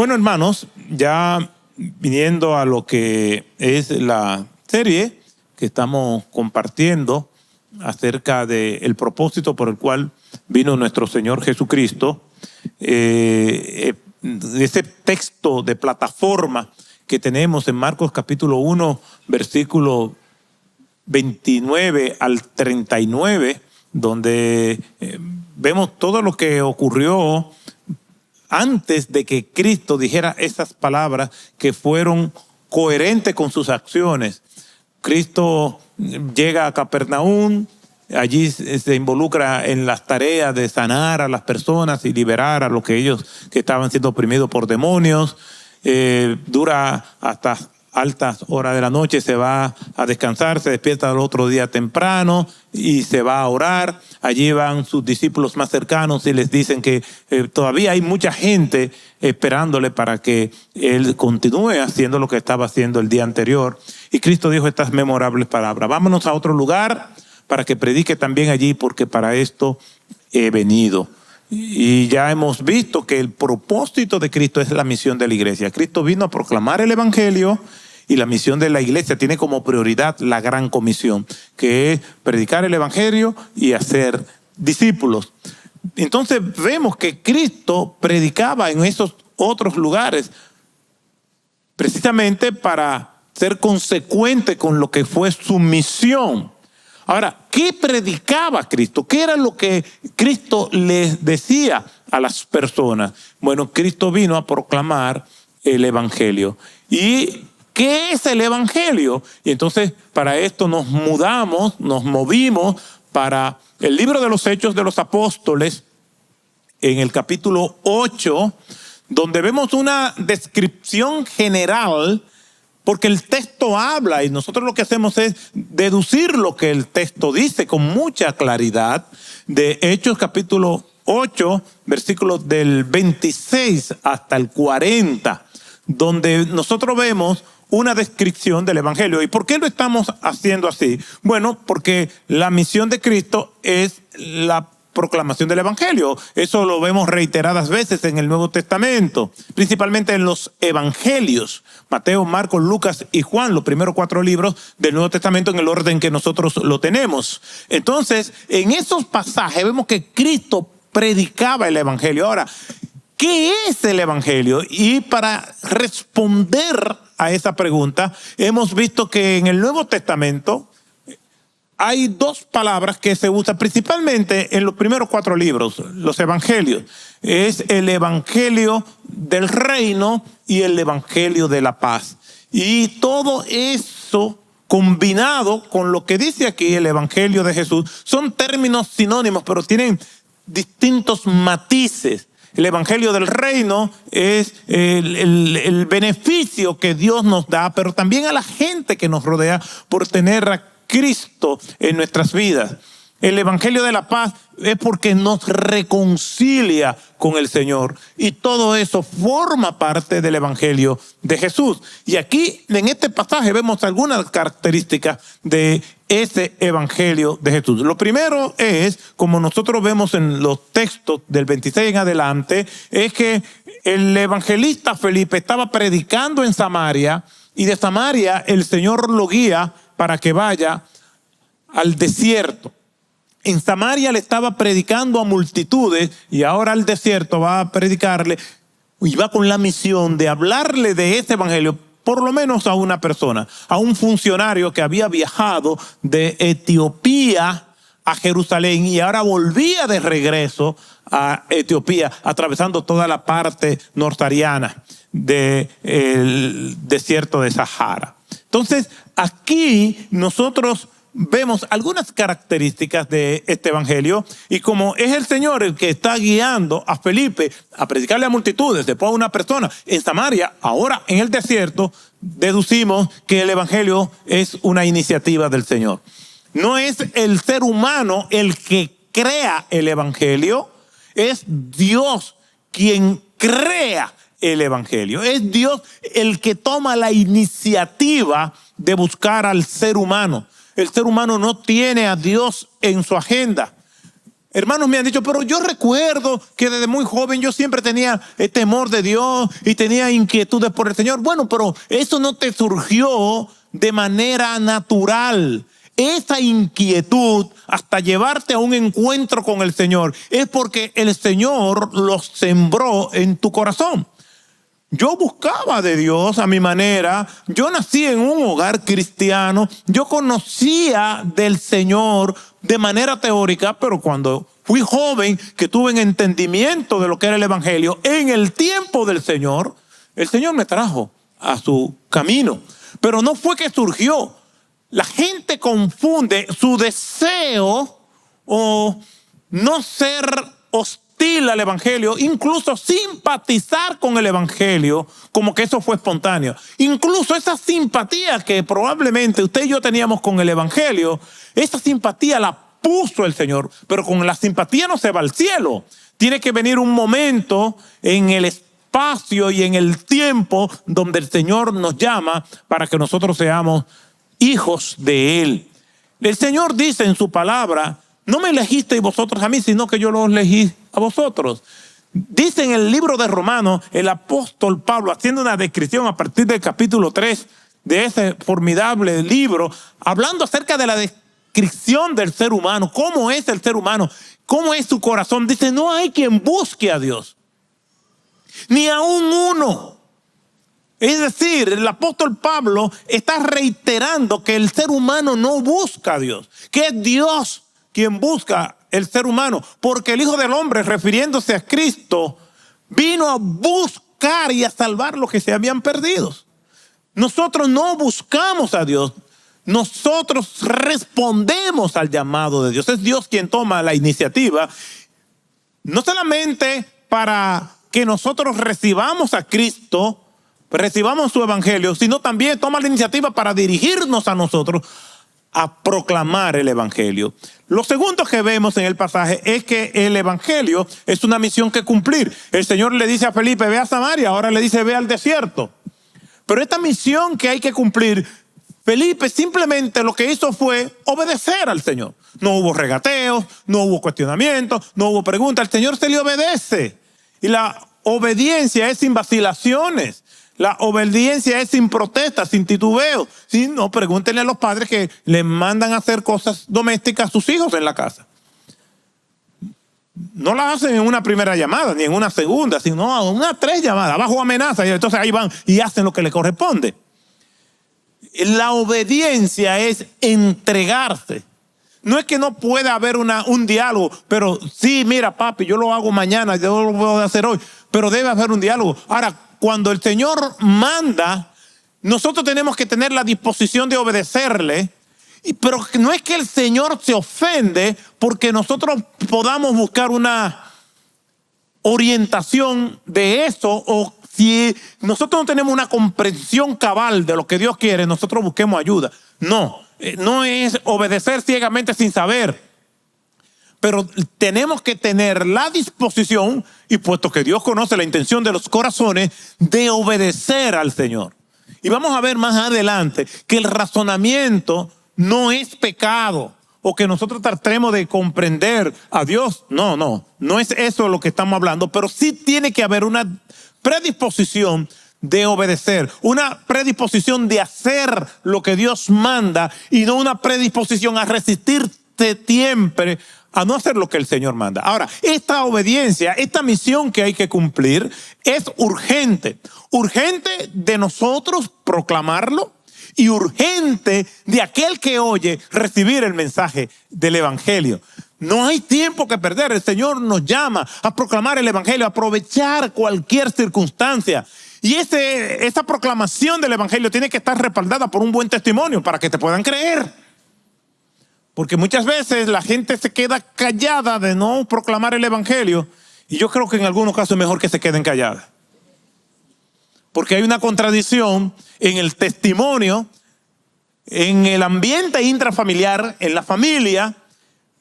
Bueno, hermanos, ya viniendo a lo que es la serie que estamos compartiendo acerca del propósito por el cual vino nuestro Señor Jesucristo, ese texto de plataforma que tenemos en Marcos capítulo 1, versículo 29 al 39, donde vemos todo lo que ocurrió antes de que Cristo dijera esas palabras que fueron coherentes con sus acciones. Cristo llega a Capernaum, allí se involucra en las tareas de sanar a las personas y liberar a los que ellos que estaban siendo oprimidos por demonios. Dura hasta altas horas de la noche, se va a descansar, se despierta el otro día temprano y se va a orar. Allí van sus discípulos más cercanos y les dicen que todavía hay mucha gente esperándole para que él continúe haciendo lo que estaba haciendo el día anterior. Y Cristo dijo estas memorables palabras: vámonos a otro lugar para que predique también allí, porque para esto he venido. Y ya hemos visto que el propósito de Cristo es la misión de la iglesia. Cristo vino a proclamar el evangelio y la misión de la iglesia tiene como prioridad la gran comisión, que es predicar el evangelio y hacer discípulos. Entonces vemos que Cristo predicaba en esos otros lugares precisamente para ser consecuente con lo que fue su misión. Ahora, ¿qué predicaba Cristo? ¿Qué era lo que Cristo les decía a las personas? Bueno, Cristo vino a proclamar el evangelio. ¿Y qué es el evangelio? Y entonces para esto nos movimos para el libro de los Hechos de los Apóstoles, en el capítulo 8, donde vemos una descripción general, porque el texto habla y nosotros lo que hacemos es deducir lo que el texto dice con mucha claridad, de Hechos capítulo 8, versículos del 26 hasta el 40, donde nosotros vemos una descripción del evangelio. ¿Y por qué lo estamos haciendo así? Bueno, porque la misión de Cristo es la proclamación del evangelio. Eso lo vemos reiteradas veces en el Nuevo Testamento, principalmente en los evangelios: Mateo, Marcos, Lucas y Juan, los primeros 4 libros del Nuevo Testamento en el orden que nosotros lo tenemos. Entonces, en esos pasajes vemos que Cristo predicaba el evangelio. Ahora, ¿qué es el evangelio? Y para responder a esa pregunta, hemos visto que en el Nuevo Testamento hay 2 palabras que se usan principalmente en los primeros 4 libros, los evangelios. Es el evangelio del reino y el evangelio de la paz. Y todo eso combinado con lo que dice aquí el evangelio de Jesús son términos sinónimos, pero tienen distintos matices. El evangelio del reino es el beneficio que Dios nos da, pero también a la gente que nos rodea por tener a Cristo en nuestras vidas. El evangelio de la paz es porque nos reconcilia con el Señor, y todo eso forma parte del evangelio de Jesús. Y aquí en este pasaje vemos algunas características de ese evangelio de Jesús. Lo primero es, como nosotros vemos en los textos del 26 en adelante, es que el evangelista Felipe estaba predicando en Samaria, y de Samaria el Señor lo guía para que vaya al desierto. En Samaria le estaba predicando a multitudes, y ahora al desierto va a predicarle, y va con la misión de hablarle de este evangelio por lo menos a una persona, a un funcionario que había viajado de Etiopía a Jerusalén y ahora volvía de regreso a Etiopía, atravesando toda la parte nortariana del desierto de Sahara. Entonces, aquí nosotros vemos algunas características de este evangelio, y como es el Señor el que está guiando a Felipe a predicarle a multitudes, después a una persona en Samaria, ahora en el desierto, deducimos que el evangelio es una iniciativa del Señor. No es el ser humano el que crea el evangelio, es Dios quien crea el evangelio. Es Dios el que toma la iniciativa de buscar al ser humano. El ser humano no tiene a Dios en su agenda. Hermanos me han dicho, pero yo recuerdo que desde muy joven yo siempre tenía temor de Dios y tenía inquietudes por el Señor. Bueno, pero eso no te surgió de manera natural. Esa inquietud hasta llevarte a un encuentro con el Señor es porque el Señor los sembró en tu corazón. Yo buscaba de Dios a mi manera. Yo nací en un hogar cristiano. Yo conocía del Señor de manera teórica, pero cuando fui joven, que tuve un entendimiento de lo que era el Evangelio, en el tiempo del Señor, el Señor me trajo a su camino. Pero no fue que surgió. La gente confunde su deseo o no ser hostil al Evangelio, incluso simpatizar con el Evangelio, como que eso fue espontáneo. Incluso esa simpatía que probablemente usted y yo teníamos con el Evangelio, esa simpatía la puso el Señor, pero con la simpatía no se va al cielo. Tiene que venir un momento en el espacio y en el tiempo donde el Señor nos llama para que nosotros seamos hijos de Él. El Señor dice en su palabra, no me elegisteis vosotros a mí, sino que yo los elegí a vosotros. Dice en el libro de Romanos, el apóstol Pablo, haciendo una descripción a partir del capítulo 3 de ese formidable libro, hablando acerca de la descripción del ser humano, cómo es el ser humano, cómo es su corazón. Dice, no hay quien busque a Dios, ni aún uno. Es decir, el apóstol Pablo está reiterando que el ser humano no busca a Dios, que es Dios quien busca el ser humano, porque el Hijo del Hombre, refiriéndose a Cristo, vino a buscar y a salvar los que se habían perdido. Nosotros no buscamos a Dios, nosotros respondemos al llamado de Dios. Es Dios quien toma la iniciativa, no solamente para que nosotros recibamos a Cristo, recibamos su evangelio, sino también toma la iniciativa para dirigirnos a nosotros a proclamar el evangelio. Lo segundo que vemos en el pasaje es que el evangelio es una misión que cumplir. El Señor le dice a Felipe, ve a Samaria, ahora le dice, ve al desierto. Pero esta misión que hay que cumplir, Felipe simplemente lo que hizo fue obedecer al Señor. No hubo regateos, no hubo cuestionamientos, no hubo preguntas. El Señor se le obedece. Y la obediencia es sin vacilaciones. La obediencia es sin protesta, sin titubeo. Sí, no, pregúntenle a los padres que le mandan a hacer cosas domésticas a sus hijos en la casa. No la hacen en una primera llamada, ni en una segunda, sino en unas 3 llamadas, bajo amenaza. Y entonces ahí van y hacen lo que les corresponde. La obediencia es entregarse. No es que no pueda haber un diálogo, pero sí, mira, papi, yo lo hago mañana, yo lo puedo hacer hoy, pero debe haber un diálogo. Ahora, cuando el Señor manda, nosotros tenemos que tener la disposición de obedecerle, pero no es que el Señor se ofende porque nosotros podamos buscar una orientación de eso, o si nosotros no tenemos una comprensión cabal de lo que Dios quiere, nosotros busquemos ayuda. No, no es obedecer ciegamente sin saber. Pero tenemos que tener la disposición, y puesto que Dios conoce la intención de los corazones, de obedecer al Señor. Y vamos a ver más adelante que el razonamiento no es pecado, o que nosotros tratemos de comprender a Dios. No es eso lo que estamos hablando, pero sí tiene que haber una predisposición de obedecer, una predisposición de hacer lo que Dios manda, y no una predisposición a resistirte siempre a no hacer lo que el Señor manda. Ahora, esta obediencia, esta misión que hay que cumplir es urgente. Urgente de nosotros proclamarlo y urgente de aquel que oye recibir el mensaje del evangelio. No hay tiempo que perder. El Señor nos llama a proclamar el evangelio, a aprovechar cualquier circunstancia. Y esa proclamación del evangelio tiene que estar respaldada por un buen testimonio para que te puedan creer. Porque muchas veces la gente se queda callada de no proclamar el evangelio, y yo creo que en algunos casos es mejor que se queden calladas. Porque hay una contradicción en el testimonio, en el ambiente intrafamiliar, en la familia,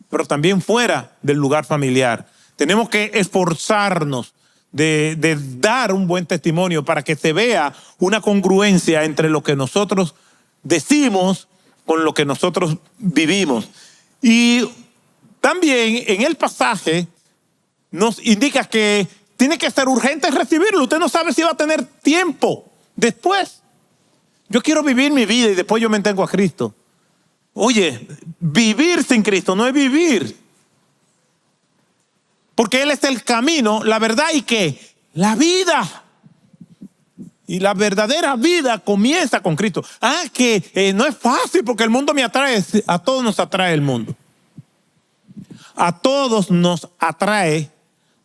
pero también fuera del lugar familiar. Tenemos que esforzarnos de dar un buen testimonio para que se vea una congruencia entre lo que nosotros decimos con lo que nosotros vivimos. Y también en el pasaje nos indica que tiene que ser urgente recibirlo. Usted no sabe si va a tener tiempo después. Yo quiero vivir mi vida y después yo me entrego a Cristo. Oye, vivir sin Cristo no es vivir. Porque Él es el camino, la verdad y ¿qué? La vida. Y la verdadera vida comienza con Cristo. Que no es fácil porque el mundo me atrae. A todos nos atrae el mundo. A todos nos atrae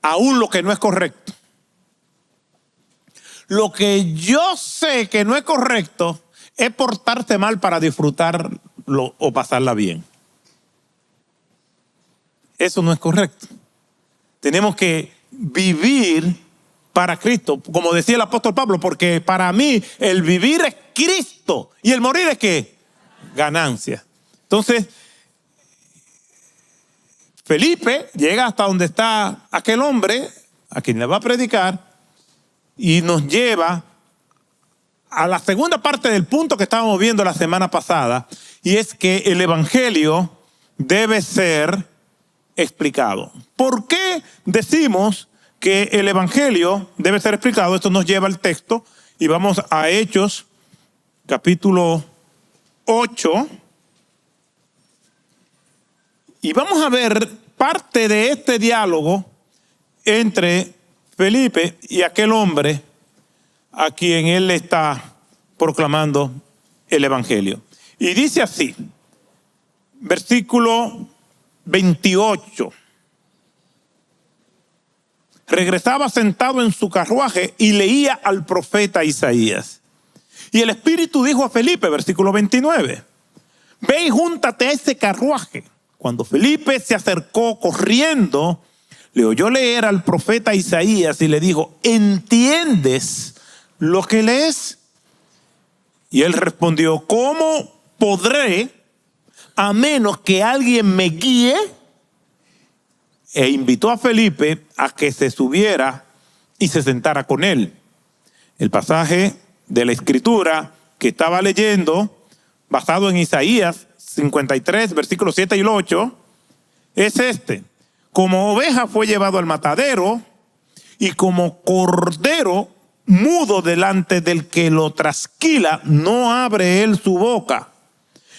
aún lo que no es correcto. Lo que yo sé que no es correcto es portarse mal para disfrutarlo o pasarla bien. Eso no es correcto. Tenemos que vivir para Cristo, como decía el apóstol Pablo, porque para mí el vivir es Cristo y el morir es ¿qué? Ganancia. Entonces, Felipe llega hasta donde está aquel hombre a quien le va a predicar y nos lleva a la segunda parte del punto que estábamos viendo la semana pasada, y es que el evangelio debe ser explicado. ¿Por qué decimos que el evangelio debe ser explicado? Esto nos lleva al texto y vamos a Hechos capítulo 8 y vamos a ver parte de este diálogo entre Felipe y aquel hombre a quien él le está proclamando el evangelio. Y dice así, versículo 28. Regresaba sentado en su carruaje y leía al profeta Isaías. Y el Espíritu dijo a Felipe, versículo 29, ve y júntate a ese carruaje. Cuando Felipe se acercó corriendo, le oyó leer al profeta Isaías y le dijo, ¿entiendes lo que lees? Y él respondió, ¿cómo podré a menos que alguien me guíe? E invitó a Felipe a que se subiera y se sentara con él. El pasaje de la escritura que estaba leyendo, basado en Isaías 53, versículos 7 y 8, es este. Como oveja fue llevado al matadero y como cordero mudo delante del que lo trasquila, no abre él su boca.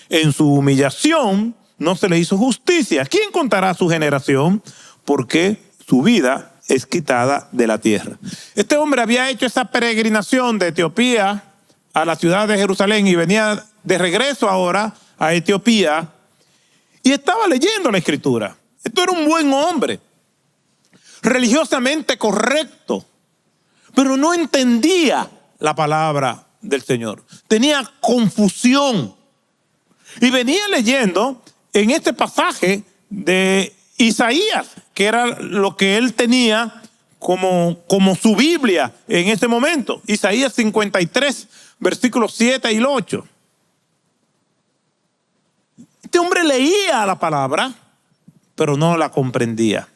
En su humillación no se le hizo justicia. ¿Quién contará su generación? Porque su vida es quitada de la tierra. Este hombre había hecho esa peregrinación de Etiopía a la ciudad de Jerusalén y venía de regreso ahora a Etiopía y estaba leyendo la escritura. Esto era un buen hombre, religiosamente correcto, pero no entendía la palabra del Señor. Tenía confusión. Y venía leyendo en este pasaje de Isaías, que era lo que él tenía como su Biblia en ese momento. Isaías 53, versículos 7 y 8. Este hombre leía la palabra, pero no la comprendía.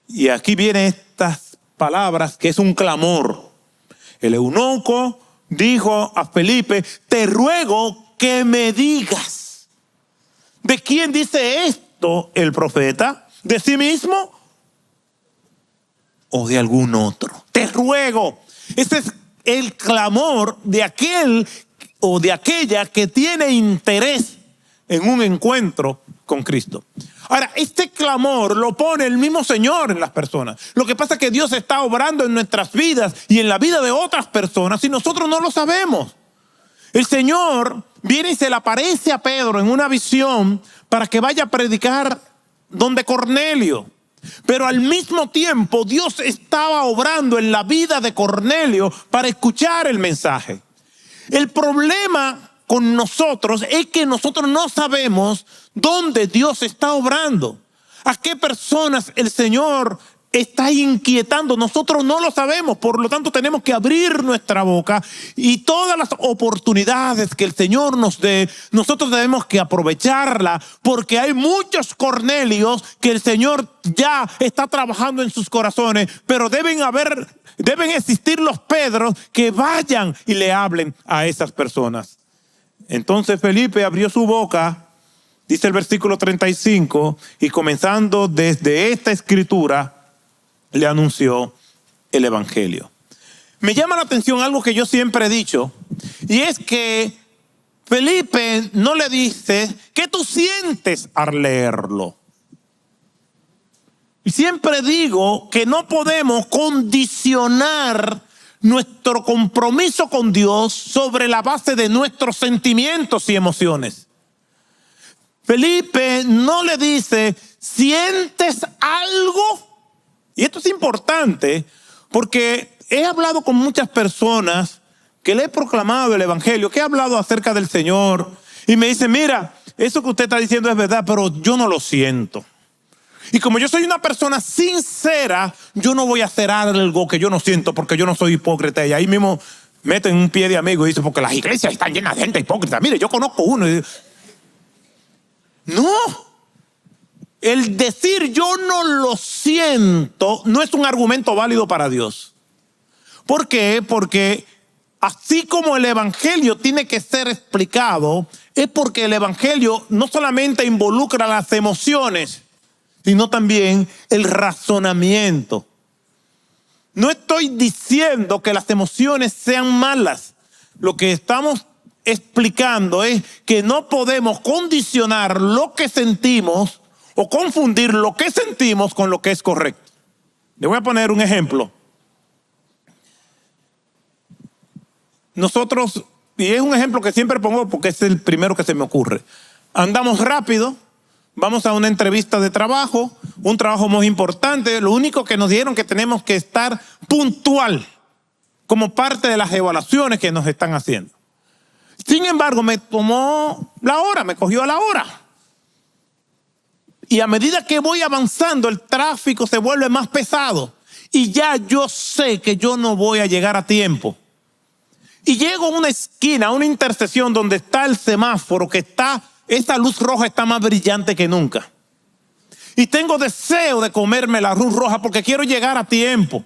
Y aquí vienen estas palabras que es un clamor. El eunuco dijo a Felipe, te ruego que me digas, ¿de quién dice esto el profeta? ¿De sí mismo o de algún otro? Te ruego. Ese es el clamor de aquel o de aquella que tiene interés en un encuentro con Cristo. Ahora, este clamor lo pone el mismo Señor en las personas. Lo que pasa es que Dios está obrando en nuestras vidas y en la vida de otras personas y nosotros no lo sabemos. El Señor viene y se le aparece a Pedro en una visión para que vaya a predicar donde Cornelio. Pero al mismo tiempo Dios estaba obrando en la vida de Cornelio para escuchar el mensaje. El problema con nosotros es que nosotros no sabemos dónde Dios está obrando. ¿A qué personas el Señor está inquietando? Nosotros no lo sabemos, por lo tanto tenemos que abrir nuestra boca y todas las oportunidades que el Señor nos dé, nosotros tenemos que aprovecharla, porque hay muchos Cornelios que el Señor ya está trabajando en sus corazones, pero deben existir los Pedros que vayan y le hablen a esas personas. Entonces Felipe abrió su boca Dice el versículo 35, y comenzando desde esta escritura, le anunció el evangelio. Me llama la atención algo que yo siempre he dicho, y es que Felipe no le dice, ¿qué tú sientes al leerlo? Y siempre digo que no podemos condicionar nuestro compromiso con Dios sobre la base de nuestros sentimientos y emociones. Felipe no le dice, ¿sientes algo? Y esto es importante porque he hablado con muchas personas que le he proclamado el evangelio, que he hablado acerca del Señor y me dicen, mira, eso que usted está diciendo es verdad, pero yo no lo siento. Y como yo soy una persona sincera, yo no voy a hacer algo que yo no siento porque yo no soy hipócrita. Y ahí mismo meten un pie de amigo y dicen, porque las iglesias están llenas de gente hipócrita. Mire, yo conozco uno. No. El decir yo no lo siento no es un argumento válido para Dios. ¿Por qué? Porque así como el evangelio tiene que ser explicado, es porque el evangelio no solamente involucra las emociones, sino también el razonamiento. No estoy diciendo que las emociones sean malas. Lo que estamos explicando es que no podemos condicionar lo que sentimos o confundir lo que sentimos con lo que es correcto. Le voy a poner un ejemplo. Nosotros, y es un ejemplo que siempre pongo porque es el primero que se me ocurre, andamos rápido. Vamos a una entrevista de trabajo, un trabajo muy importante. Lo único que nos dieron que tenemos que estar puntual como parte de las evaluaciones que nos están haciendo. Sin embargo, me tomó la hora, me cogió a la hora. Y a medida que voy avanzando, el tráfico se vuelve más pesado. Y ya yo sé que yo no voy a llegar a tiempo. Y llego a una esquina, a una intersección donde está el semáforo que está... Esta luz roja está más brillante que nunca. Y tengo deseo de comerme la luz roja porque quiero llegar a tiempo.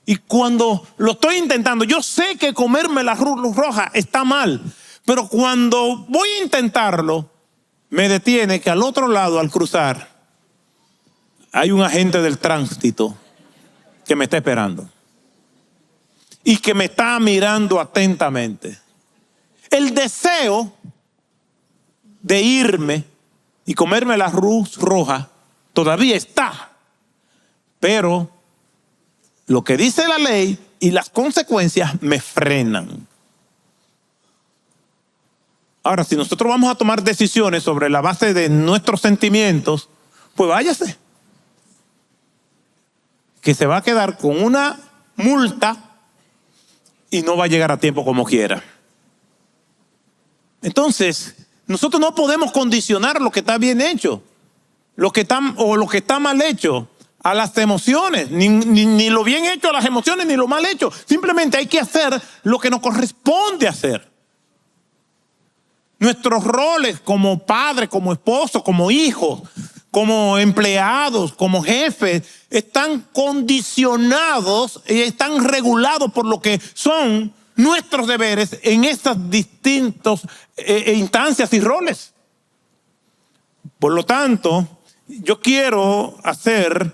Y cuando lo estoy intentando, yo sé que comerme la luz roja está mal. Pero cuando voy a intentarlo, me detiene que al otro lado, al cruzar, hay un agente del tránsito que me está esperando. Y que me está mirando atentamente. El deseo de irme y comerme la luz roja todavía está, pero lo que dice la ley y las consecuencias me frenan. Ahora, si nosotros vamos a tomar decisiones sobre la base de nuestros sentimientos, pues váyase, que se va a quedar con una multa y no va a llegar a tiempo como quiera. Entonces, nosotros no podemos condicionar lo que está bien hecho, lo que está mal hecho a las emociones, ni lo bien hecho a las emociones, ni lo mal hecho. Simplemente hay que hacer lo que nos corresponde hacer. Nuestros roles como padres, como esposos, como hijos, como empleados, como jefes, están condicionados y están regulados por lo que son nuestros deberes en estas distintas instancias y roles. Por lo tanto, yo quiero hacer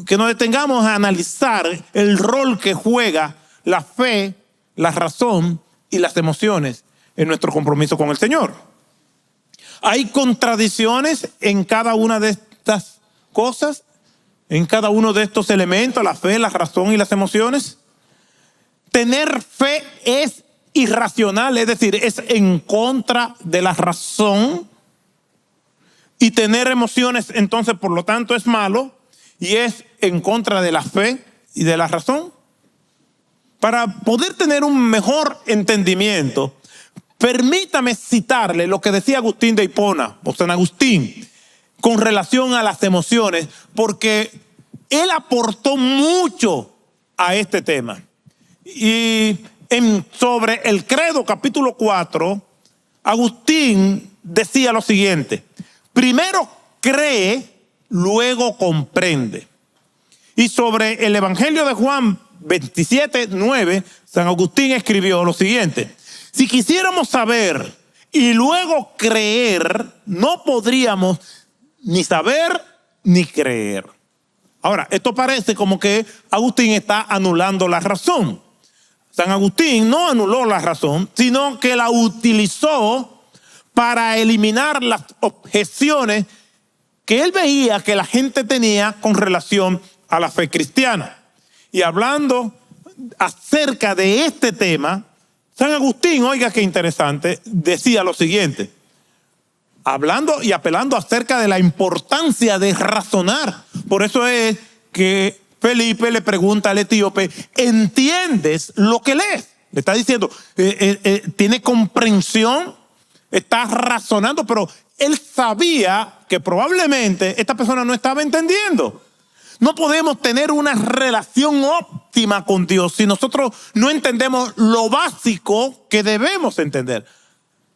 que nos detengamos a analizar el rol que juega la fe, la razón y las emociones en nuestro compromiso con el Señor. Hay contradicciones en cada una de estas cosas, en cada uno de estos elementos, la fe, la razón y las emociones. Tener fe es irracional, es decir, es en contra de la razón. Y tener emociones, entonces, por lo tanto, es malo y es en contra de la fe y de la razón. Para poder tener un mejor entendimiento, permítame citarle lo que decía Agustín de Hipona, o San Agustín, con relación a las emociones, porque él aportó mucho a este tema. Y sobre el Credo, capítulo 4, Agustín decía lo siguiente: primero cree, luego comprende. Y sobre el Evangelio de Juan 27:9, San Agustín escribió lo siguiente: si quisiéramos saber y luego creer, no podríamos ni saber ni creer. Ahora, esto parece como que Agustín está anulando la razón. San Agustín no anuló la razón, sino que la utilizó para eliminar las objeciones que él veía que la gente tenía con relación a la fe cristiana. Y hablando acerca de este tema, San Agustín, oiga qué interesante, decía lo siguiente, hablando y apelando acerca de la importancia de razonar. Por eso es que Felipe le pregunta al etíope, ¿entiendes lo que lees? Le está diciendo, ¿tiene comprensión? Está razonando, pero él sabía que probablemente esta persona no estaba entendiendo. No podemos tener una relación óptima con Dios si nosotros no entendemos lo básico que debemos entender.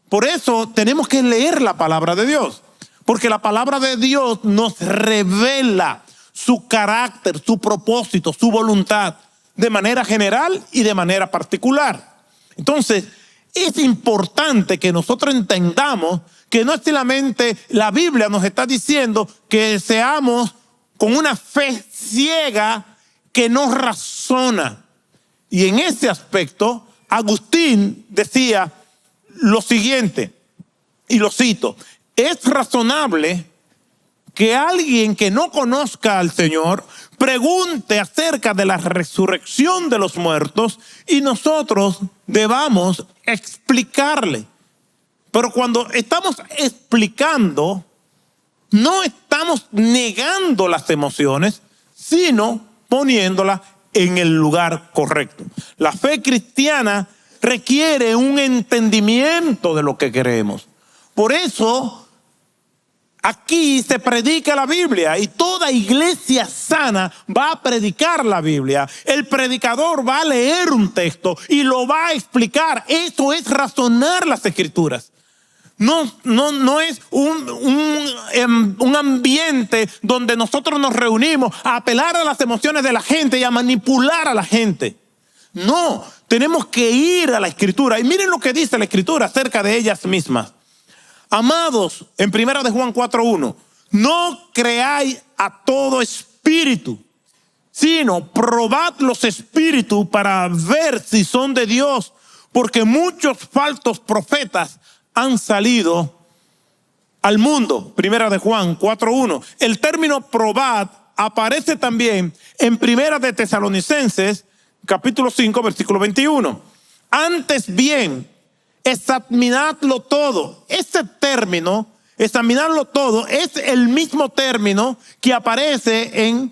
Por eso tenemos que leer la palabra de Dios, porque la palabra de Dios nos revela su carácter, su propósito, su voluntad, de manera general y de manera particular. Entonces, es importante que nosotros entendamos que no es solamente la Biblia nos está diciendo que seamos con una fe ciega que no razona. Y en ese aspecto, Agustín decía lo siguiente, y lo cito, es razonable que alguien que no conozca al Señor pregunte acerca de la resurrección de los muertos y nosotros debamos explicarle. Pero cuando estamos explicando, no estamos negando las emociones, sino poniéndolas en el lugar correcto. La fe cristiana requiere un entendimiento de lo que creemos. Por eso, aquí se predica la Biblia y toda iglesia sana va a predicar la Biblia. El predicador va a leer un texto y lo va a explicar. Eso es razonar las Escrituras. No es un ambiente donde nosotros nos reunimos a apelar a las emociones de la gente y a manipular a la gente. No, tenemos que ir a la Escritura. Y miren lo que dice la Escritura acerca de ellas mismas. Amados, en 1 de Juan 4:1, no creáis a todo espíritu, sino probad los espíritus para ver si son de Dios, porque muchos falsos profetas han salido al mundo. 1 de Juan 4:1. El término probad aparece también en 1 de Tesalonicenses, capítulo 5, versículo 21. Antes bien, examinadlo todo. Ese término, examinarlo todo, es el mismo término que aparece en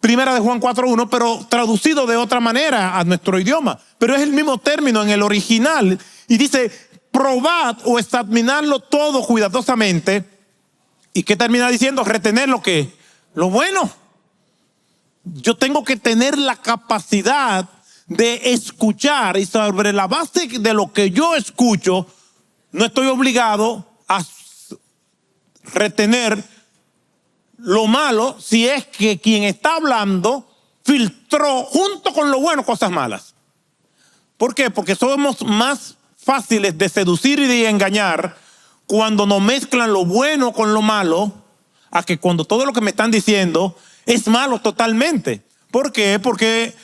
1 de Juan 4:1, pero traducido de otra manera a nuestro idioma. Pero es el mismo término en el original. Y dice, probad o examinarlo todo cuidadosamente. ¿Y qué termina diciendo? Retener lo que, lo bueno. Yo tengo que tener la capacidad de escuchar y sobre la base de lo que yo escucho, no estoy obligado a retener lo malo si es que quien está hablando filtró junto con lo bueno cosas malas. ¿Por qué? Porque somos más fáciles de seducir y de engañar cuando nos mezclan lo bueno con lo malo, a que cuando todo lo que me están diciendo es malo totalmente. ¿Por qué? Porque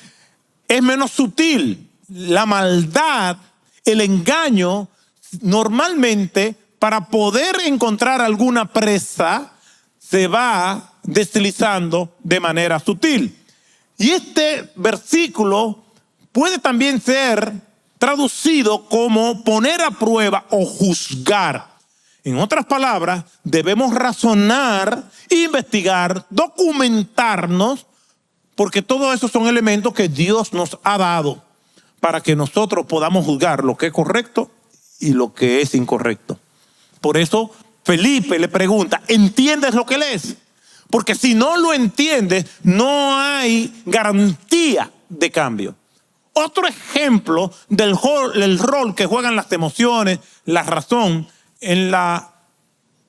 es menos sutil. La maldad, el engaño, normalmente para poder encontrar alguna presa se va deslizando de manera sutil. Y este versículo puede también ser traducido como poner a prueba o juzgar. En otras palabras, debemos razonar, investigar, documentarnos, porque todos esos son elementos que Dios nos ha dado para que nosotros podamos juzgar lo que es correcto y lo que es incorrecto. Por eso Felipe le pregunta, ¿entiendes lo que lees? Porque si no lo entiendes, no hay garantía de cambio. Otro ejemplo del rol que juegan las emociones, la razón, en la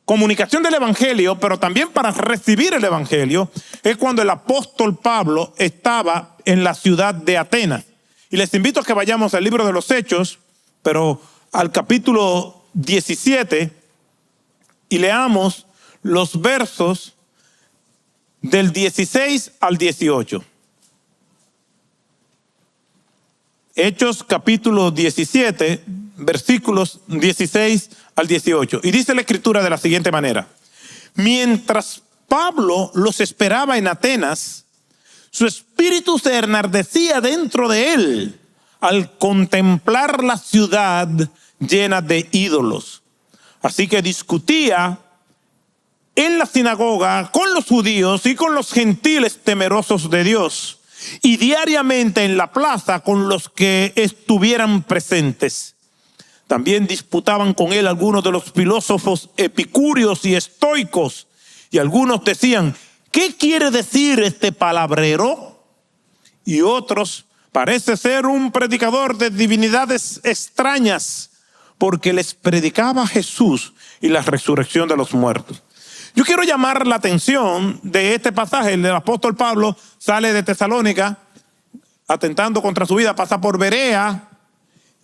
comunicación del evangelio, pero también para recibir el evangelio, es cuando el apóstol Pablo estaba en la ciudad de Atenas. Y les invito a que vayamos al libro de los Hechos, pero al capítulo 17 y leamos los versos del 16 al 18. Hechos capítulo 17, versículos 16 al 18. Y dice la Escritura de la siguiente manera: mientras Pablo los esperaba en Atenas, su espíritu se enardecía dentro de él al contemplar la ciudad llena de ídolos. Así que discutía en la sinagoga con los judíos y con los gentiles temerosos de Dios, y diariamente en la plaza con los que estuvieran presentes. También disputaban con él algunos de los filósofos epicúreos y estoicos, y algunos decían: ¿qué quiere decir este palabrero? Y otros: parece ser un predicador de divinidades extrañas, porque les predicaba a Jesús y la resurrección de los muertos. Yo quiero llamar la atención de este pasaje. El apóstol Pablo sale de Tesalónica atentando contra su vida, pasa por Berea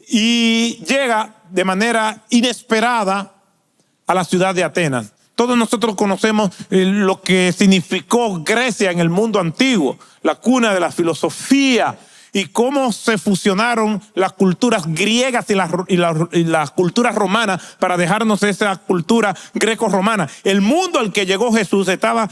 y llega de manera inesperada a la ciudad de Atenas. Todos nosotros conocemos lo que significó Grecia en el mundo antiguo, la cuna de la filosofía, y cómo se fusionaron las culturas griegas y las culturas romanas para dejarnos esa cultura greco-romana. El mundo al que llegó Jesús estaba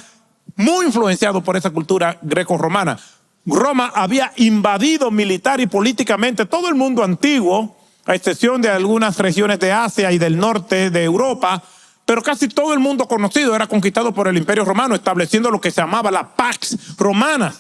muy influenciado por esa cultura greco-romana. Roma había invadido militar y políticamente todo el mundo antiguo, a excepción de algunas regiones de Asia y del norte de Europa, pero casi todo el mundo conocido era conquistado por el Imperio Romano, estableciendo lo que se llamaba la Pax Romana.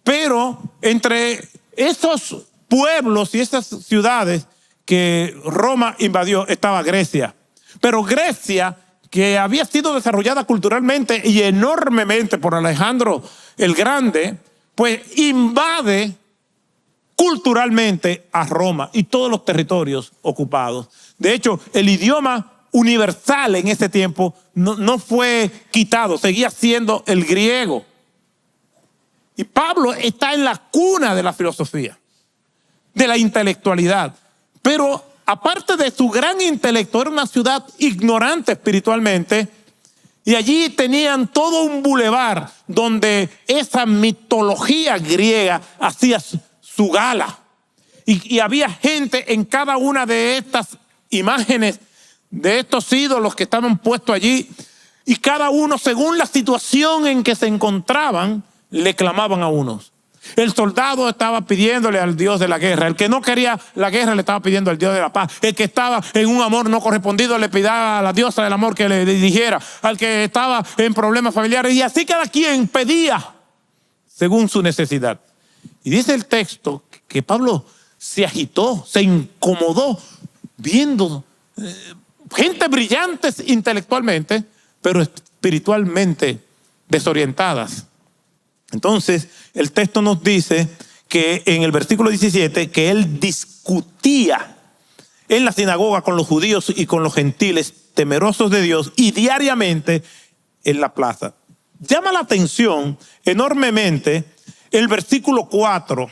Pero entre esos pueblos y esas ciudades que Roma invadió estaba Grecia. Pero Grecia, que había sido desarrollada culturalmente y enormemente por Alejandro el Grande, pues invade culturalmente a Roma y todos los territorios ocupados. De hecho, el idioma universal en ese tiempo no fue quitado, seguía siendo el griego. Y Pablo está en la cuna de la filosofía, de la intelectualidad. Pero aparte de su gran intelecto, era una ciudad ignorante espiritualmente. Y allí tenían todo un bulevar donde esa mitología griega hacía su gala. Y había gente en cada una de estas imágenes, de estos ídolos que estaban puestos allí. Y cada uno, según la situación en que se encontraban, le clamaban a unos. El soldado estaba pidiéndole al Dios de la guerra. El que no quería la guerra le estaba pidiendo al Dios de la paz. El que estaba en un amor no correspondido le pedía a la diosa del amor que le dirigiera. Al que estaba en problemas familiares. Y así cada quien pedía según su necesidad. Y dice el texto que Pablo se agitó, se incomodó viendo gente brillantes intelectualmente, pero espiritualmente desorientadas. Entonces, el texto nos dice que en el versículo 17, que él discutía en la sinagoga con los judíos y con los gentiles temerosos de Dios, y diariamente en la plaza. Llama la atención enormemente el versículo 4,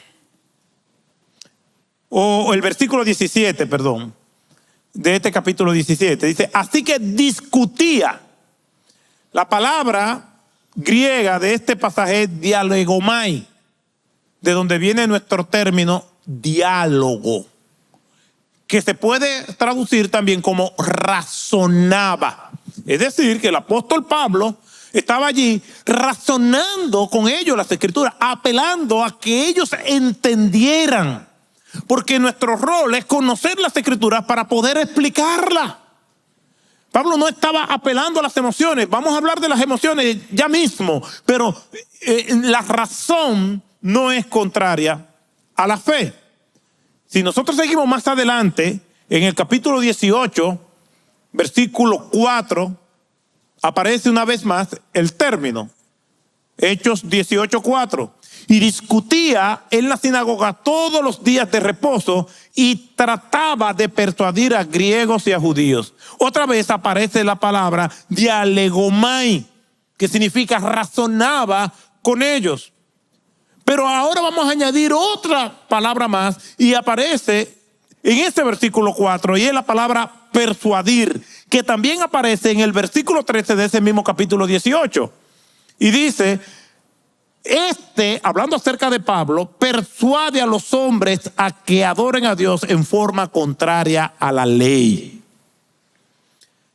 o el versículo 17, perdón, de este capítulo 17. Dice: así que discutía. La palabra griega de este pasaje es dialegomai, de donde viene nuestro término diálogo, que se puede traducir también como razonaba. Es decir, que el apóstol Pablo estaba allí razonando con ellos las escrituras, apelando a que ellos entendieran, porque nuestro rol es conocer las escrituras para poder explicarlas. Pablo no estaba apelando a las emociones. Vamos a hablar de las emociones ya mismo, pero la razón no es contraria a la fe. Si nosotros seguimos más adelante, en el capítulo 18, versículo 4, aparece una vez más el término. Hechos 18:4. Y discutía en la sinagoga todos los días de reposo y trataba de persuadir a griegos y a judíos. Otra vez aparece la palabra dialegomai, que significa razonaba con ellos. Pero ahora vamos a añadir otra palabra más y aparece en este versículo 4, y es la palabra persuadir, que también aparece en el versículo 13 de ese mismo capítulo 18. Y dice, hablando acerca de Pablo, persuade a los hombres a que adoren a Dios en forma contraria a la ley.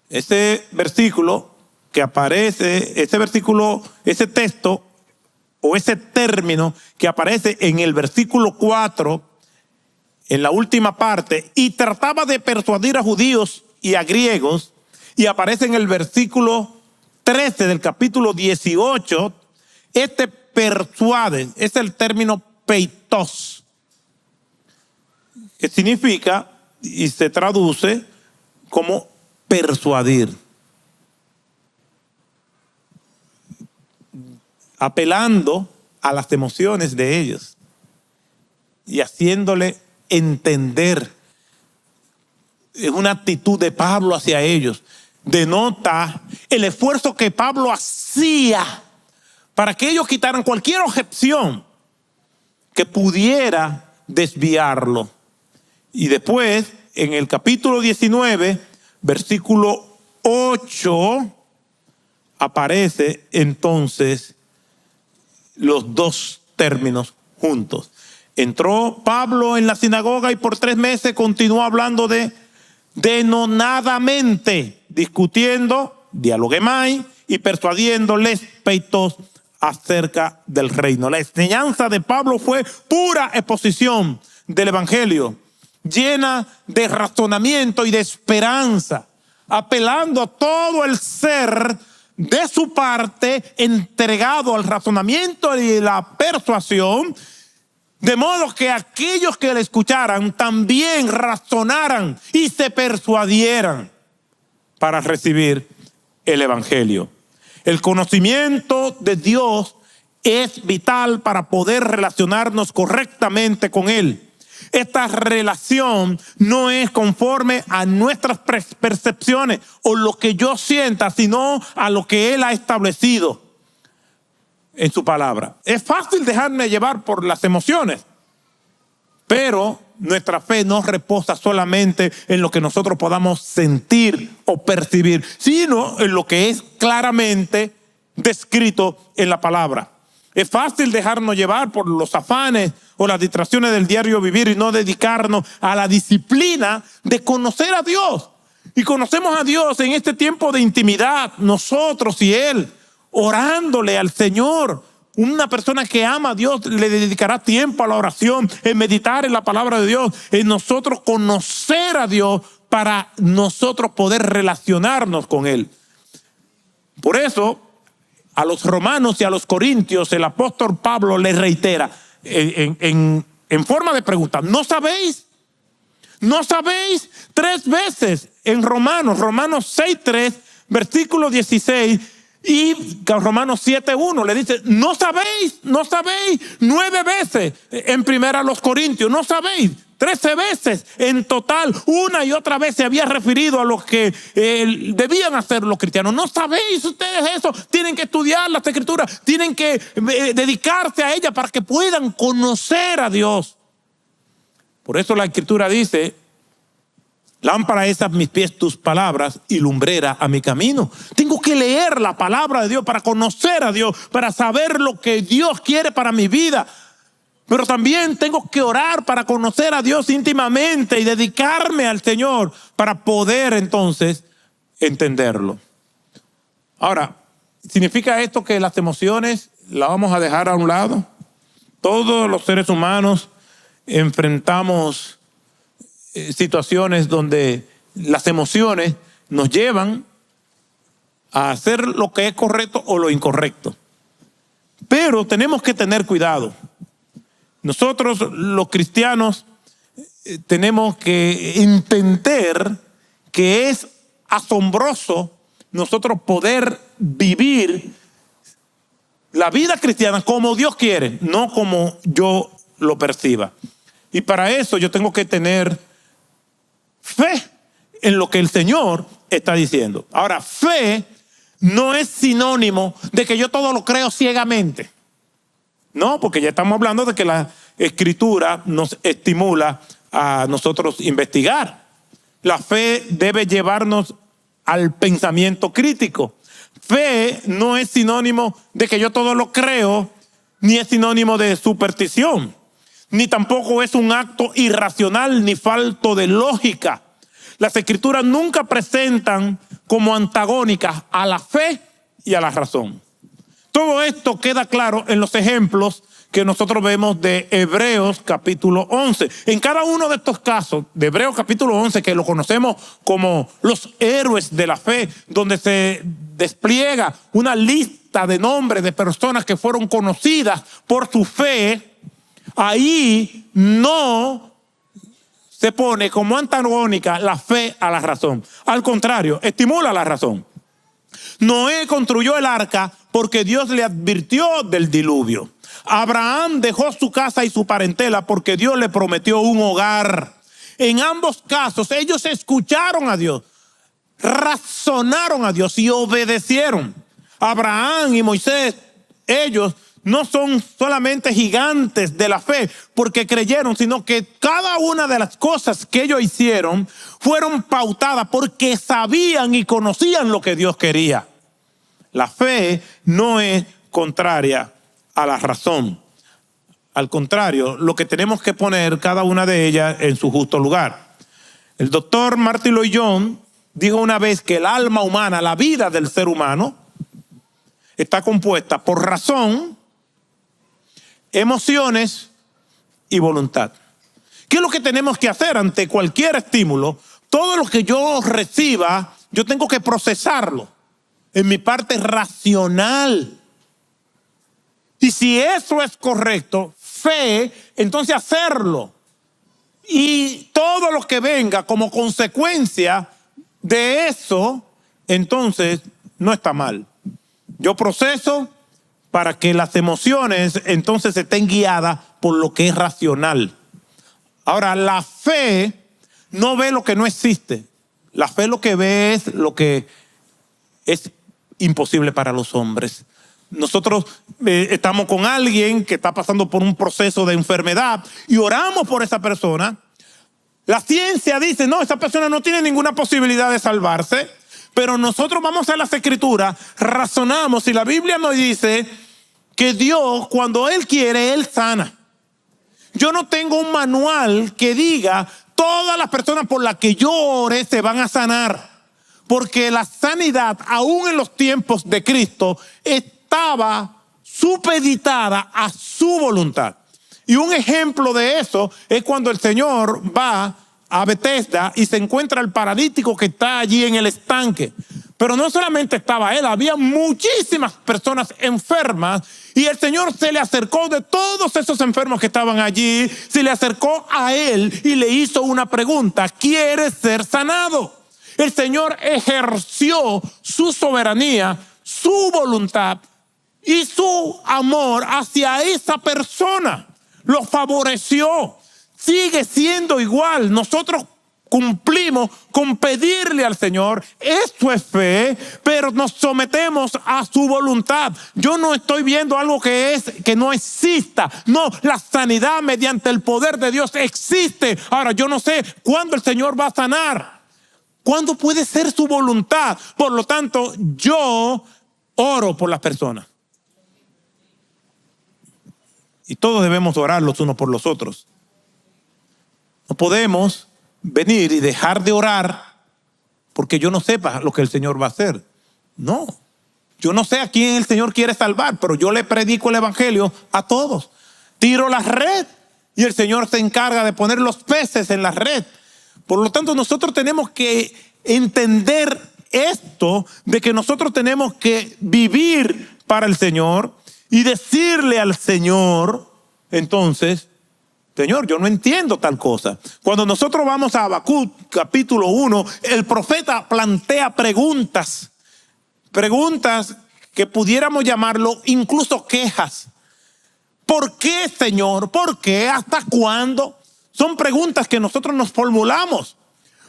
Ese versículo que aparece, ese texto o ese término que aparece en el versículo 4, en la última parte, y trataba de persuadir a judíos y a griegos, y aparece en el versículo 13 del capítulo 18, persuade, es el término peitos, que significa y se traduce como persuadir, apelando a las emociones de ellos y haciéndole entender. Es una actitud de Pablo hacia ellos. Denota el esfuerzo que Pablo hacía para que ellos quitaran cualquier objeción que pudiera desviarlo. Y después, en el capítulo 19, versículo 8, aparece entonces los dos términos juntos. Entró Pablo en la sinagoga y por 3 meses continuó hablando denonadamente, discutiendo, dialogemai, y persuadiéndoles peitos acerca del reino. La enseñanza de Pablo fue pura exposición del evangelio, llena de razonamiento y de esperanza, apelando a todo el ser de su parte entregado al razonamiento y la persuasión, de modo que aquellos que le escucharan también razonaran y se persuadieran para recibir el evangelio. El conocimiento de Dios es vital para poder relacionarnos correctamente con Él. Esta relación no es conforme a nuestras percepciones o lo que yo sienta, sino a lo que Él ha establecido en su palabra. Es fácil dejarme llevar por las emociones, pero nuestra fe no reposa solamente en lo que nosotros podamos sentir o percibir, sino en lo que es claramente descrito en la palabra. Es fácil dejarnos llevar por los afanes o las distracciones del diario vivir y no dedicarnos a la disciplina de conocer a Dios. Y conocemos a Dios en este tiempo de intimidad, nosotros y Él, orándole al Señor. Una persona que ama a Dios le dedicará tiempo a la oración, en meditar en la palabra de Dios, en nosotros conocer a Dios para nosotros poder relacionarnos con Él. Por eso, a los romanos y a los corintios, el apóstol Pablo les reitera en forma de pregunta: ¿no sabéis? ¿No sabéis? 3 veces en Romanos 6:3, versículo 16, y Romanos 7:1 le dice: ¿no sabéis? ¿No sabéis? 9 veces en primera a los corintios: ¿no sabéis? 13 veces en total, una y otra vez se había referido a lo que debían hacer los cristianos. ¿No sabéis ustedes eso? Tienen que estudiar las escrituras, tienen que dedicarse a ellas para que puedan conocer a Dios. Por eso la escritura dice: lámpara es a mis pies tus palabras y lumbrera a mi camino. Tengo que leer la palabra de Dios para conocer a Dios, para saber lo que Dios quiere para mi vida. Pero también tengo que orar para conocer a Dios íntimamente y dedicarme al Señor para poder entonces entenderlo. Ahora, ¿significa esto que las emociones las vamos a dejar a un lado? Todos los seres humanos enfrentamos situaciones donde las emociones nos llevan a hacer lo que es correcto o lo incorrecto. Pero tenemos que tener cuidado. Nosotros los cristianos tenemos que entender que es asombroso nosotros poder vivir la vida cristiana como Dios quiere, no como yo lo perciba. Y para eso yo tengo que tener fe en lo que el Señor está diciendo. Ahora, fe no es sinónimo de que yo todo lo creo ciegamente. No, porque ya estamos hablando de que la escritura nos estimula a nosotros investigar. La fe debe llevarnos al pensamiento crítico. Fe no es sinónimo de que yo todo lo creo, ni es sinónimo de superstición, ni tampoco es un acto irracional ni falto de lógica. Las escrituras nunca presentan como antagónicas a la fe y a la razón. Todo esto queda claro en los ejemplos que nosotros vemos de Hebreos capítulo 11. En cada uno de estos casos, de Hebreos capítulo 11, que lo conocemos como los héroes de la fe, donde se despliega una lista de nombres de personas que fueron conocidas por su fe, ahí no se pone como antagónica la fe a la razón. Al contrario, estimula la razón. Noé construyó el arca porque Dios le advirtió del diluvio. Abraham dejó su casa y su parentela porque Dios le prometió un hogar. En ambos casos ellos escucharon a Dios, razonaron a Dios y obedecieron. Abraham y Moisés, ellos no son solamente gigantes de la fe porque creyeron, sino que cada una de las cosas que ellos hicieron fueron pautadas porque sabían y conocían lo que Dios quería. La fe no es contraria a la razón. Al contrario, lo que tenemos que poner cada una de ellas en su justo lugar. El doctor Martin Lloyd-Jones dijo una vez que el alma humana, la vida del ser humano, está compuesta por razón, emociones y voluntad. ¿Qué es lo que tenemos que hacer ante cualquier estímulo? Todo lo que yo reciba, yo tengo que procesarlo en mi parte racional. Y si eso es correcto, fe, entonces hacerlo. Y todo lo que venga como consecuencia de eso, entonces no está mal. Yo proceso para que las emociones entonces estén guiadas por lo que es racional. Ahora, la fe no ve lo que no existe. La fe lo que ve es lo que es imposible para los hombres. Nosotros estamos con alguien que está pasando por un proceso de enfermedad y oramos por esa persona. La ciencia dice, no, esa persona no tiene ninguna posibilidad de salvarse, pero nosotros vamos a las escrituras, razonamos y la Biblia nos dice que Dios, cuando Él quiere, Él sana. Yo no tengo un manual que diga todas las personas por las que yo ore se van a sanar. Porque la sanidad, aún en los tiempos de Cristo, estaba supeditada a su voluntad. Y un ejemplo de eso es cuando el Señor va a Betesda y se encuentra el paralítico que está allí en el estanque. Pero no solamente estaba él, había muchísimas personas enfermas y el Señor se le acercó de todos esos enfermos que estaban allí, se le acercó a él y le hizo una pregunta: ¿quieres ser sanado? El Señor ejerció su soberanía, su voluntad y su amor hacia esa persona. Lo favoreció. Sigue siendo igual. Nosotros cumplimos con pedirle al Señor, eso es fe, pero nos sometemos a su voluntad. Yo no estoy viendo algo que no exista. No, la sanidad mediante el poder de Dios existe. Ahora, yo no sé cuándo el Señor va a sanar. ¿Cuándo puede ser su voluntad? Por lo tanto, yo oro por las personas. Y todos debemos orar los unos por los otros. No podemos venir y dejar de orar porque yo no sepa lo que el Señor va a hacer. No. Yo no sé a quién el Señor quiere salvar, pero yo le predico el evangelio a todos. Tiro la red y el Señor se encarga de poner los peces en la red. Por lo tanto, nosotros tenemos que entender esto de que nosotros tenemos que vivir para el Señor y decirle al Señor, entonces, Señor, yo no entiendo tal cosa. Cuando nosotros vamos a Habacuc, capítulo 1, el profeta plantea preguntas que pudiéramos llamarlo incluso quejas. ¿Por qué, Señor? ¿Por qué? ¿Hasta cuándo? Son preguntas que nosotros nos formulamos.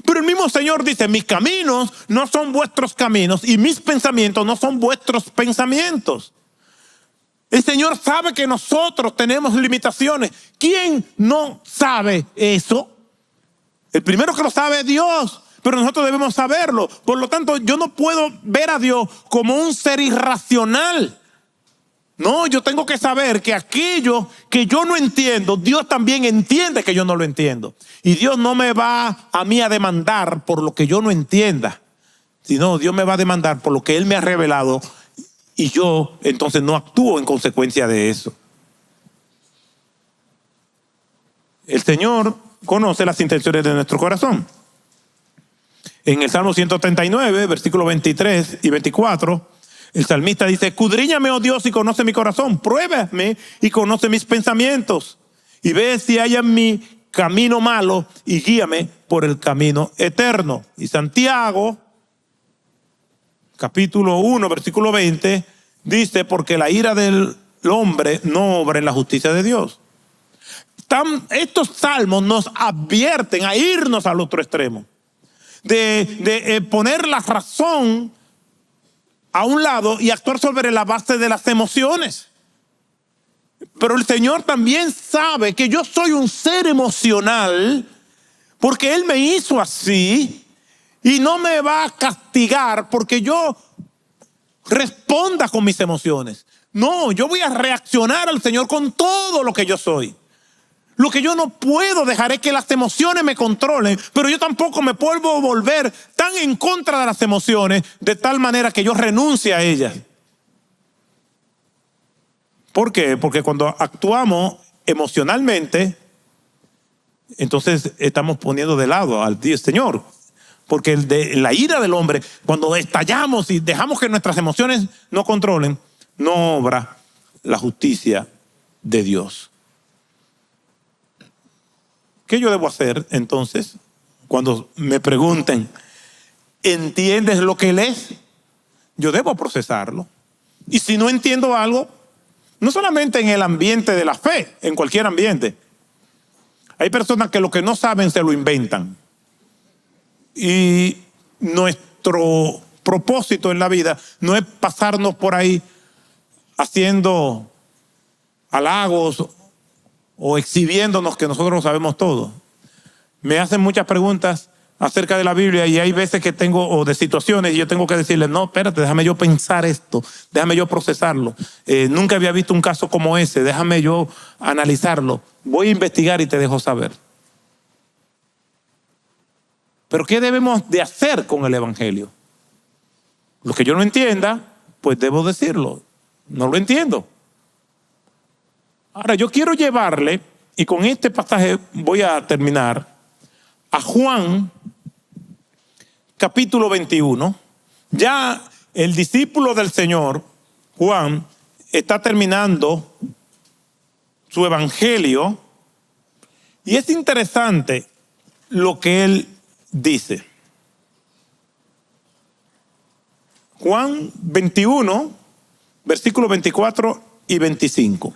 Pero el mismo Señor dice, mis caminos no son vuestros caminos y mis pensamientos no son vuestros pensamientos. El Señor sabe que nosotros tenemos limitaciones. ¿Quién no sabe eso? El primero que lo sabe es Dios, pero nosotros debemos saberlo. Por lo tanto, yo no puedo ver a Dios como un ser irracional. No, yo tengo que saber que aquello que yo no entiendo, Dios también entiende que yo no lo entiendo. Y Dios no me va a mí a demandar por lo que yo no entienda, sino Dios me va a demandar por lo que Él me ha revelado, y yo entonces no actúo en consecuencia de eso. El Señor conoce las intenciones de nuestro corazón. En el Salmo 139, versículos 23 y 24, el salmista dice: escudriñame, oh Dios, y conoce mi corazón. Pruébame y conoce mis pensamientos. Y ve si hay en mi camino malo y guíame por el camino eterno. Y Santiago, capítulo 1, versículo 20, dice: porque la ira del hombre no obra en la justicia de Dios. Estos salmos nos advierten a irnos al otro extremo, de poner la razón a un lado y actuar sobre la base de las emociones. Pero el Señor también sabe que yo soy un ser emocional, porque Él me hizo así, y no me va a castigar porque yo responda con mis emociones. No, yo voy a reaccionar al Señor con todo lo que yo soy. Lo que yo no puedo dejar es que las emociones me controlen, pero yo tampoco me puedo volver tan en contra de las emociones de tal manera que yo renuncie a ellas. ¿Por qué? Porque cuando actuamos emocionalmente, entonces estamos poniendo de lado al Señor. Porque la ira del hombre, cuando estallamos y dejamos que nuestras emociones nos controlen, no obra la justicia de Dios. ¿Qué yo debo hacer entonces cuando me pregunten, ¿entiendes lo que lees? Yo debo procesarlo. Y si no entiendo algo, no solamente en el ambiente de la fe, en cualquier ambiente. Hay personas que lo que no saben se lo inventan. Y nuestro propósito en la vida no es pasarnos por ahí haciendo halagos o exhibiéndonos que nosotros lo sabemos todo. Me hacen muchas preguntas acerca de la Biblia y hay veces que tengo, o de situaciones, y yo tengo que decirles: no, espérate, déjame yo pensar esto, déjame yo procesarlo. Nunca había visto un caso como ese, déjame yo analizarlo. Voy a investigar y te dejo saber. Pero ¿qué debemos de hacer con el Evangelio? Lo que yo no entienda, pues debo decirlo. No lo entiendo. Ahora, yo quiero llevarle, y con este pasaje voy a terminar, a Juan, capítulo 21. Ya el discípulo del Señor, Juan, está terminando su evangelio, y es interesante lo que él dice. Juan 21, versículos 24 y 25.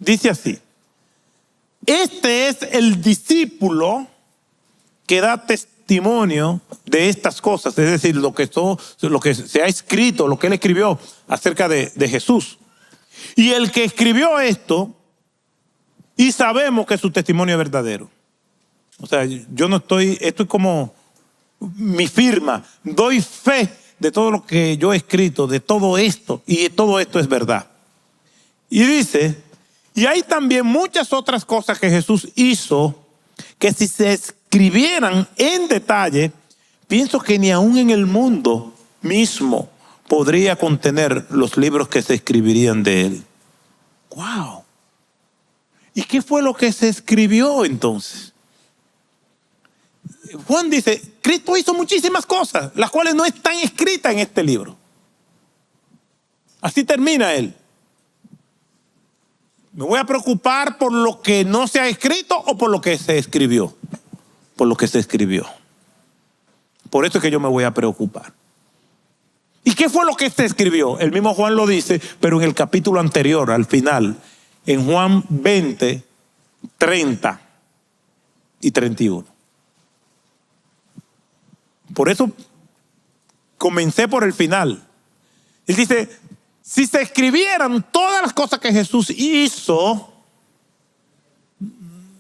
Dice así: este es el discípulo que da testimonio de estas cosas, es decir, lo que se ha escrito, lo que él escribió acerca de Jesús. Y el que escribió esto, y sabemos que su testimonio es verdadero. O sea, yo no estoy, esto es como mi firma, doy fe de todo lo que yo he escrito, de todo esto, y todo esto es verdad. Y dice: y hay también muchas otras cosas que Jesús hizo que si se escribieran en detalle, pienso que ni aún en el mundo mismo podría contener los libros que se escribirían de él. ¡Wow! ¿Y qué fue lo que se escribió entonces? Juan dice: Cristo hizo muchísimas cosas, las cuales no están escritas en este libro. Así termina él. ¿Me voy a preocupar por lo que no se ha escrito o por lo que se escribió? Por lo que se escribió. Por eso es que yo me voy a preocupar. ¿Y qué fue lo que se escribió? El mismo Juan lo dice, pero en el capítulo anterior, al final, en Juan 20, 30 y 31. Por eso comencé por el final. Él dice: si se escribieran todas las cosas que Jesús hizo,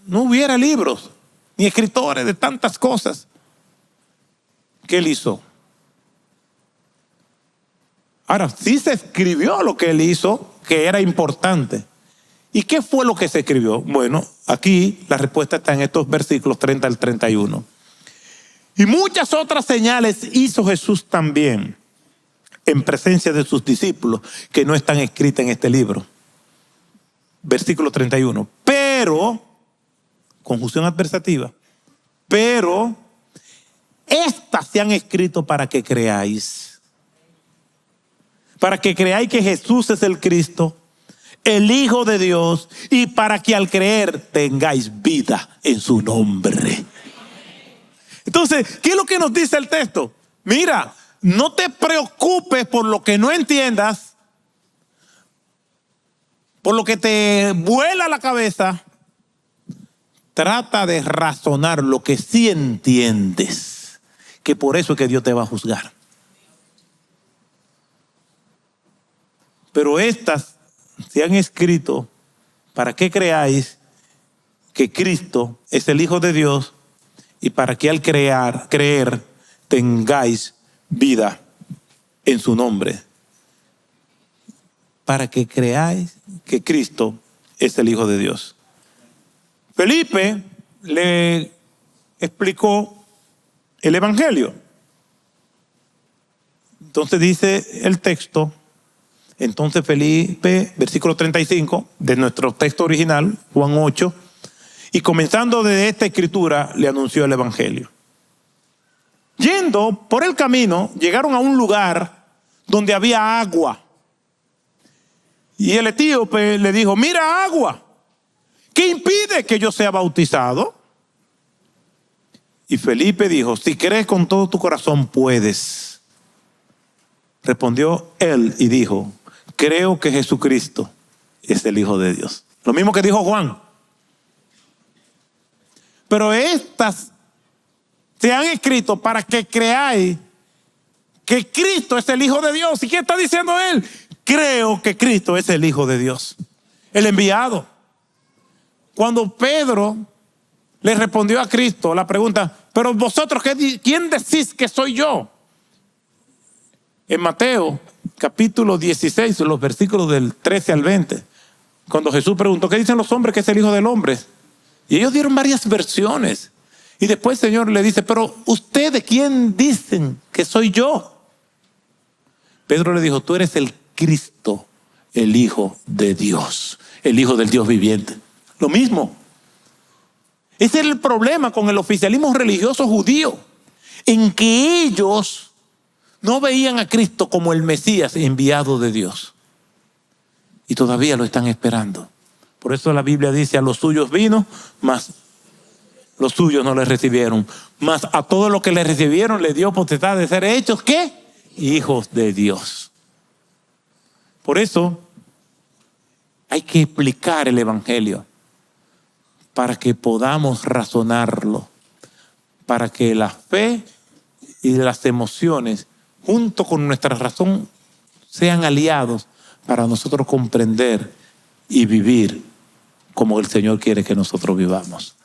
no hubiera libros. ni escritores de tantas cosas. ¿Qué él hizo? Ahora, sí se escribió lo que él hizo, que era importante. ¿Y qué fue lo que se escribió? Bueno, aquí la respuesta está en estos versículos 30 al 31. Y muchas otras señales hizo Jesús también en presencia de sus discípulos, que no están escritas en este libro. Versículo 31. Pero, conjunción adversativa, pero estas se han escrito para que creáis. Para que creáis que Jesús es el Cristo, el Hijo de Dios, y para que al creer tengáis vida en su nombre. Entonces, ¿qué es lo que nos dice el texto? Mira, no te preocupes por lo que no entiendas, por lo que te vuela la cabeza. Trata de razonar lo que sí entiendes, que por eso es que Dios te va a juzgar. Pero estas se han escrito para que creáis que Cristo es el Hijo de Dios y para que al creer tengáis vida en su nombre. Para que creáis que Cristo es el Hijo de Dios. Felipe le explicó el Evangelio. Entonces dice el texto, entonces Felipe, versículo 35 de nuestro texto original, Juan 8, y comenzando desde esta escritura le anunció el Evangelio. Yendo por el camino, llegaron a un lugar donde había agua. Y el etíope le dijo, mira agua, ¿qué impide que yo sea bautizado? Y Felipe dijo, si crees con todo tu corazón puedes. Respondió él y dijo, creo que Jesucristo es el Hijo de Dios. Lo mismo que dijo Juan. Pero estas se han escrito para que creáis que Cristo es el Hijo de Dios. ¿Y qué está diciendo él? Creo que Cristo es el Hijo de Dios, el enviado. Cuando Pedro le respondió a Cristo la pregunta, pero vosotros, ¿quién decís que soy yo? En Mateo capítulo 16, los versículos del 13 al 20, cuando Jesús preguntó, ¿qué dicen los hombres que es el Hijo del Hombre? Y ellos dieron varias versiones. Y después el Señor le dice, pero ¿ustedes quién dicen que soy yo? Pedro le dijo, tú eres el Cristo, el Hijo de Dios, el Hijo del Dios viviente. Lo mismo. Ese es el problema con el oficialismo religioso judío, en que ellos no veían a Cristo como el Mesías enviado de Dios. Y todavía lo están esperando. Por eso la Biblia dice, a los suyos vino, mas los suyos no le recibieron. Mas a todos los que le recibieron le dio potestad de ser hechos, ¿qué? Hijos de Dios. Por eso hay que explicar el Evangelio para que podamos razonarlo, para que la fe y las emociones junto con nuestra razón sean aliados para nosotros comprender y vivir como el Señor quiere que nosotros vivamos.